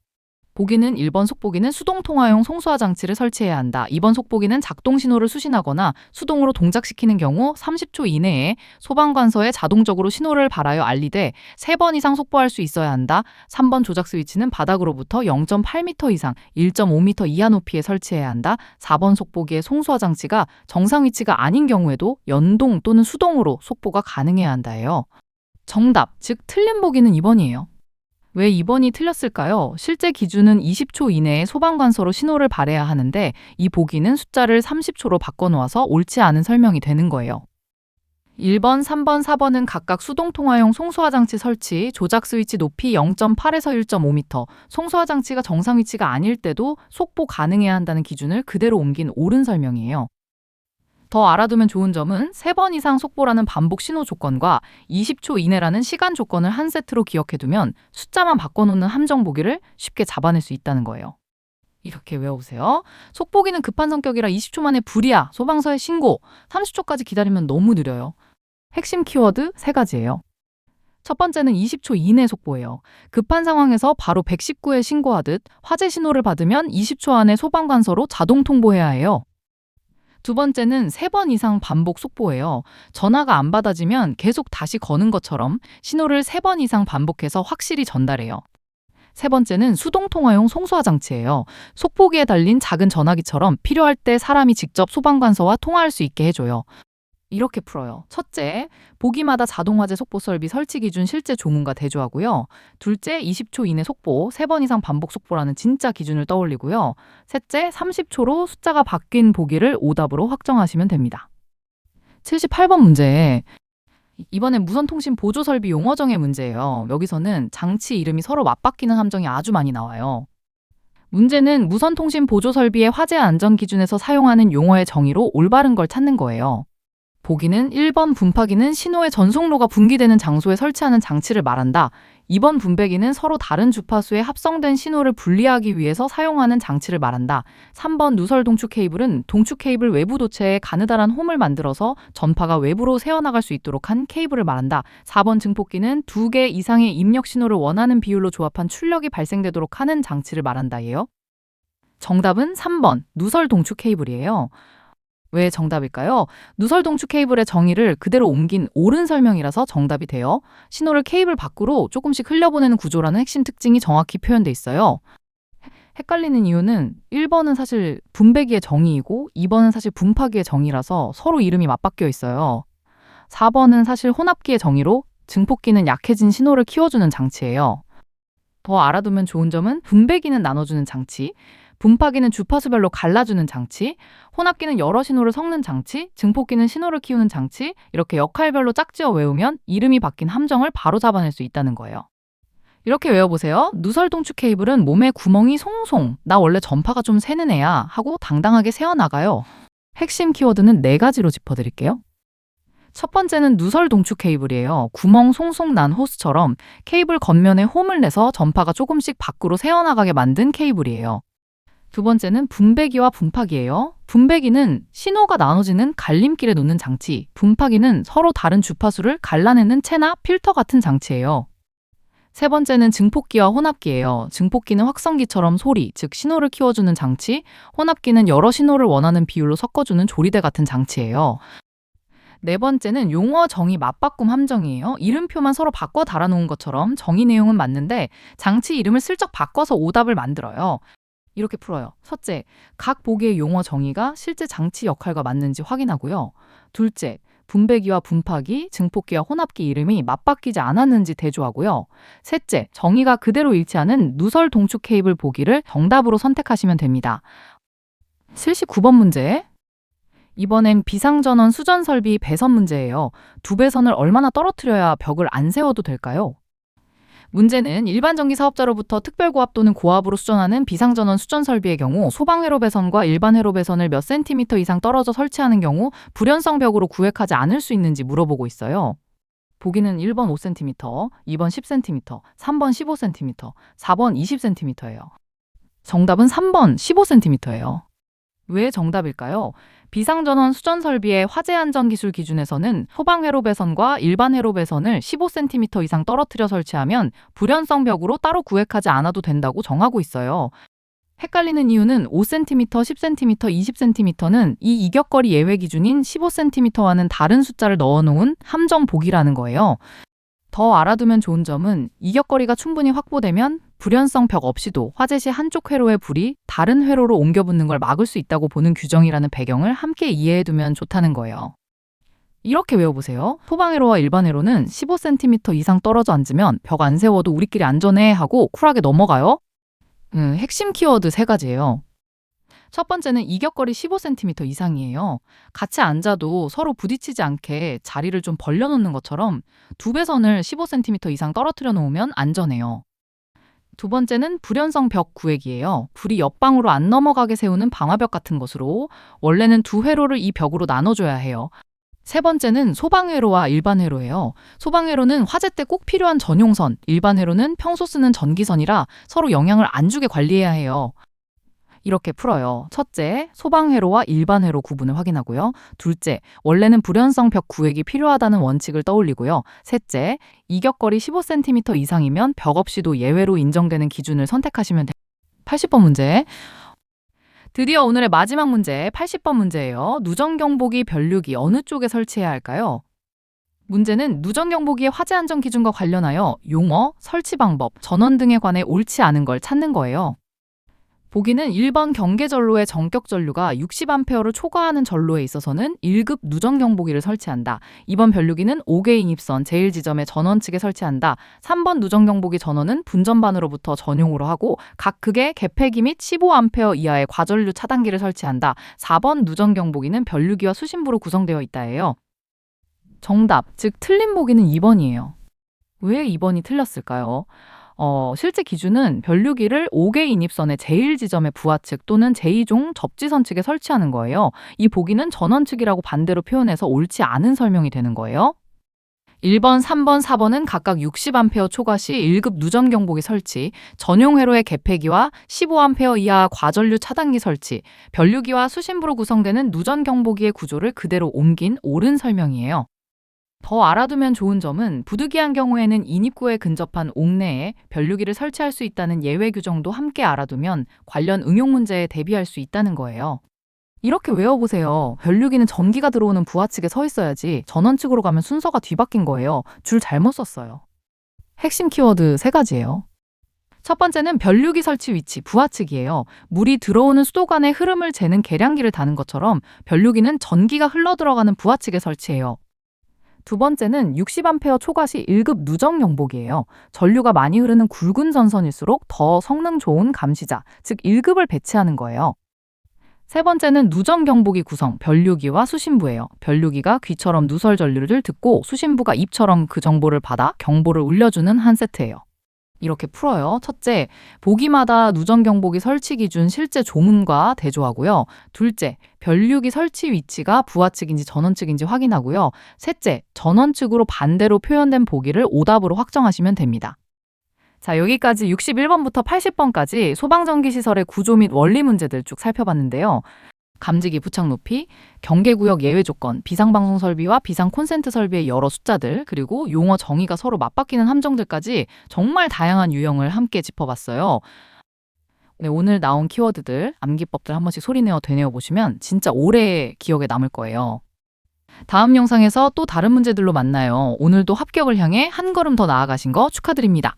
S1: 보기는 1번 속보기는 수동통화용 송수화 장치를 설치해야 한다. 2번 속보기는 작동 신호를 수신하거나 수동으로 동작시키는 경우 30초 이내에 소방관서에 자동적으로 신호를 발하여 알리되 3번 이상 속보할 수 있어야 한다. 3번 조작 스위치는 바닥으로부터 0.8m 이상 1.5m 이하 높이에 설치해야 한다. 4번 속보기의 송수화 장치가 정상 위치가 아닌 경우에도 연동 또는 수동으로 속보가 가능해야 한다예요. 정답, 즉 틀린 보기는 2번이에요. 왜 2번이 틀렸을까요? 실제 기준은 20초 이내에 소방관서로 신호를 발해야 하는데 이 보기는 숫자를 30초로 바꿔놓아서 옳지 않은 설명이 되는 거예요. 1번, 3번, 4번은 각각 수동통화용 송수화 장치 설치, 조작 스위치 높이 0.8에서 1.5m, 송수화 장치가 정상 위치가 아닐 때도 속보 가능해야 한다는 기준을 그대로 옮긴 옳은 설명이에요. 더 알아두면 좋은 점은 3번 이상 속보라는 반복 신호 조건과 20초 이내라는 시간 조건을 한 세트로 기억해두면 숫자만 바꿔놓는 함정 보기를 쉽게 잡아낼 수 있다는 거예요. 이렇게 외워보세요. 속보기는 급한 성격이라 20초 만에 불이야, 소방서에 신고, 30초까지 기다리면 너무 느려요. 핵심 키워드 3가지예요. 첫 번째는 20초 이내 속보예요. 급한 상황에서 바로 119에 신고하듯 화재 신호를 받으면 20초 안에 소방관서로 자동 통보해야 해요. 두 번째는 3번 이상 반복 속보예요. 전화가 안 받아지면 계속 다시 거는 것처럼 신호를 3번 이상 반복해서 확실히 전달해요. 세 번째는 수동통화용 송수화 장치예요. 속보기에 달린 작은 전화기처럼 필요할 때 사람이 직접 소방관서와 통화할 수 있게 해줘요. 이렇게 풀어요. 첫째, 보기마다 자동화재 속보 설비 설치 기준 실제 조문과 대조하고요. 둘째, 20초 이내 속보, 3번 이상 반복 속보라는 진짜 기준을 떠올리고요. 셋째, 30초로 숫자가 바뀐 보기를 오답으로 확정하시면 됩니다. 78번 문제. 이번엔 무선통신 보조설비 용어 정의 문제예요. 여기서는 장치 이름이 서로 맞바뀌는 함정이 아주 많이 나와요. 문제는 무선통신 보조설비의 화재 안전 기준에서 사용하는 용어의 정의로 올바른 걸 찾는 거예요. 보기는 1번 분파기는 신호의 전송로가 분기되는 장소에 설치하는 장치를 말한다. 2번 분배기는 서로 다른 주파수에 합성된 신호를 분리하기 위해서 사용하는 장치를 말한다. 3번 누설 동축 케이블은 동축 케이블 외부 도체에 가느다란 홈을 만들어서 전파가 외부로 새어나갈 수 있도록 한 케이블을 말한다. 4번 증폭기는 2개 이상의 입력 신호를 원하는 비율로 조합한 출력이 발생되도록 하는 장치를 말한다예요. 정답은 3번 누설 동축 케이블이에요. 왜 정답일까요? 누설 동축 케이블의 정의를 그대로 옮긴 옳은 설명이라서 정답이 돼요. 신호를 케이블 밖으로 조금씩 흘려보내는 구조라는 핵심 특징이 정확히 표현돼 있어요. 헷갈리는 이유는 1번은 사실 분배기의 정의이고 2번은 사실 분파기의 정의라서 서로 이름이 맞바뀌어 있어요. 4번은 사실 혼합기의 정의로 증폭기는 약해진 신호를 키워주는 장치예요. 더 알아두면 좋은 점은 분배기는 나눠주는 장치, 분파기는 주파수별로 갈라주는 장치, 혼합기는 여러 신호를 섞는 장치, 증폭기는 신호를 키우는 장치, 이렇게 역할별로 짝지어 외우면 이름이 바뀐 함정을 바로 잡아낼 수 있다는 거예요. 이렇게 외워보세요. 누설 동축 케이블은 몸에 구멍이 송송, 나 원래 전파가 좀 새는 애야 하고 당당하게 새어나가요. 핵심 키워드는 4가지로 짚어드릴게요. 첫 번째는 누설 동축 케이블이에요. 구멍 송송 난 호스처럼 케이블 겉면에 홈을 내서 전파가 조금씩 밖으로 새어나가게 만든 케이블이에요. 두 번째는 분배기와 분파기예요. 분배기는 신호가 나눠지는 갈림길에 놓는 장치, 분파기는 서로 다른 주파수를 갈라내는 채나 필터 같은 장치예요. 세 번째는 증폭기와 혼합기예요. 증폭기는 확성기처럼 소리, 즉 신호를 키워주는 장치, 혼합기는 여러 신호를 원하는 비율로 섞어주는 조리대 같은 장치예요. 네 번째는 용어 정의 맞바꿈 함정이에요. 이름표만 서로 바꿔 달아놓은 것처럼 정의 내용은 맞는데 장치 이름을 슬쩍 바꿔서 오답을 만들어요. 이렇게 풀어요. 첫째, 각 보기의 용어 정의가 실제 장치 역할과 맞는지 확인하고요. 둘째, 분배기와 분파기, 증폭기와 혼합기 이름이 맞바뀌지 않았는지 대조하고요. 셋째, 정의가 그대로 일치하는 누설 동축 케이블 보기를 정답으로 선택하시면 됩니다. 79번 문제. 이번엔 비상전원 수전 설비 배선 문제예요. 두 배선을 얼마나 떨어뜨려야 벽을 안 세워도 될까요? 문제는 일반 전기 사업자로부터 특별고압 또는 고압으로 수전하는 비상전원 수전 설비의 경우 소방회로 배선과 일반 회로 배선을 몇 센티미터 이상 떨어져 설치하는 경우 불연성 벽으로 구획하지 않을 수 있는지 물어보고 있어요. 보기는 1번 5cm, 2번 10cm, 3번 15cm, 4번 20cm예요. 정답은 3번 15cm예요. 왜 정답일까요? 비상전원 수전 설비의 화재 안전 기술 기준에서는 소방 회로 배선과 일반 회로 배선을 15cm 이상 떨어뜨려 설치하면 불연성 벽으로 따로 구획하지 않아도 된다고 정하고 있어요. 헷갈리는 이유는 5cm, 10cm, 20cm는 이 이격거리 예외 기준인 15cm와는 다른 숫자를 넣어놓은 함정 보기라는 거예요. 더 알아두면 좋은 점은 이격거리가 충분히 확보되면 불연성 벽 없이도 화재 시 한쪽 회로의 불이 다른 회로로 옮겨 붙는 걸 막을 수 있다고 보는 규정이라는 배경을 함께 이해해두면 좋다는 거예요. 이렇게 외워보세요. 소방회로와 일반 회로는 15cm 이상 떨어져 앉으면 벽 안 세워도 우리끼리 안전해 하고 쿨하게 넘어가요. 핵심 키워드 3가지예요. 첫 번째는 이격거리 15cm 이상이에요. 같이 앉아도 서로 부딪히지 않게 자리를 좀 벌려놓는 것처럼 두 배선을 15cm 이상 떨어뜨려 놓으면 안전해요. 두 번째는 불연성 벽 구획이에요. 불이 옆방으로 안 넘어가게 세우는 방화벽 같은 것으로 원래는 두 회로를 이 벽으로 나눠줘야 해요. 세 번째는 소방회로와 일반 회로예요. 소방회로는 화재 때 꼭 필요한 전용선, 일반 회로는 평소 쓰는 전기선이라 서로 영향을 안 주게 관리해야 해요. 이렇게 풀어요. 첫째, 소방회로와 일반 회로 구분을 확인하고요. 둘째, 원래는 불연성 벽 구획이 필요하다는 원칙을 떠올리고요. 셋째, 이격거리 15cm 이상이면 벽 없이도 예외로 인정되는 기준을 선택하시면 됩니다. 80번 문제. 드디어 오늘의 마지막 문제, 80번 문제예요. 누전경보기 변류기 어느 쪽에 설치해야 할까요? 문제는 누전경보기의 화재 안전 기준과 관련하여 용어, 설치 방법, 전원 등에 관해 옳지 않은 걸 찾는 거예요. 보기는 1번 경계전로의 정격 전류가 60A를 초과하는 전로에 있어서는 1급 누전경보기를 설치한다. 2번 변류기는 5개 인입선 제일 지점의 전원 측에 설치한다. 3번 누전경보기 전원은 분전반으로부터 전용으로 하고 각 극의 개폐기 및 15A 이하의 과전류 차단기를 설치한다. 4번 누전경보기는 변류기와 수신부로 구성되어 있다예요. 정답, 즉 틀린 보기는 2번이에요. 왜 2번이 틀렸을까요? 실제 기준은 변류기를 5개 인입선의 제일 지점의 부하측 또는 제2종 접지선 측에 설치하는 거예요. 이 보기는 전원 측이라고 반대로 표현해서 옳지 않은 설명이 되는 거예요. 1번, 3번, 4번은 각각 60A 초과 시 1급 누전경보기 설치, 전용 회로의 개폐기와 15A 이하 과전류 차단기 설치, 변류기와 수신부로 구성되는 누전경보기의 구조를 그대로 옮긴 옳은 설명이에요. 더 알아두면 좋은 점은 부득이한 경우에는 인입구에 근접한 옥내에 변류기를 설치할 수 있다는 예외 규정도 함께 알아두면 관련 응용 문제에 대비할 수 있다는 거예요. 이렇게 외워보세요. 변류기는 전기가 들어오는 부하측에 서 있어야지 전원 측으로 가면 순서가 뒤바뀐 거예요. 줄 잘못 썼어요. 핵심 키워드 3가지예요. 첫 번째는 변류기 설치 위치, 부하측이에요. 물이 들어오는 수도관의 흐름을 재는 계량기를 다는 것처럼 변류기는 전기가 흘러들어가는 부하측에 설치해요. 두 번째는 60A 초과 시 1급 누전경보기예요. 전류가 많이 흐르는 굵은 전선일수록 더 성능 좋은 감시자, 즉 1급을 배치하는 거예요. 세 번째는 누전경보기 구성, 변류기와 수신부예요. 변류기가 귀처럼 누설 전류를 듣고 수신부가 입처럼 그 정보를 받아 경보를 울려주는 한 세트예요. 이렇게 풀어요. 첫째, 보기마다 누전경보기 설치 기준 실제 조문과 대조하고요. 둘째, 변류기 설치 위치가 부하측인지 전원측인지 확인하고요. 셋째, 전원측으로 반대로 표현된 보기를 오답으로 확정하시면 됩니다. 자, 여기까지 61번부터 80번까지 소방전기시설의 구조 및 원리 문제들 쭉 살펴봤는데요. 감지기 부착 높이, 경계구역 예외 조건, 비상방송 설비와 비상 콘센트 설비의 여러 숫자들, 그리고 용어 정의가 서로 맞바뀌는 함정들까지 정말 다양한 유형을 함께 짚어봤어요. 네, 오늘 나온 키워드들, 암기법들 한 번씩 소리내어 되뇌어 보시면 진짜 오래 기억에 남을 거예요. 다음 영상에서 또 다른 문제들로 만나요. 오늘도 합격을 향해 한 걸음 더 나아가신 거 축하드립니다.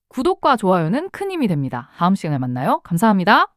S1: 구독과 좋아요는 큰 힘이 됩니다. 다음 시간에 만나요. 감사합니다.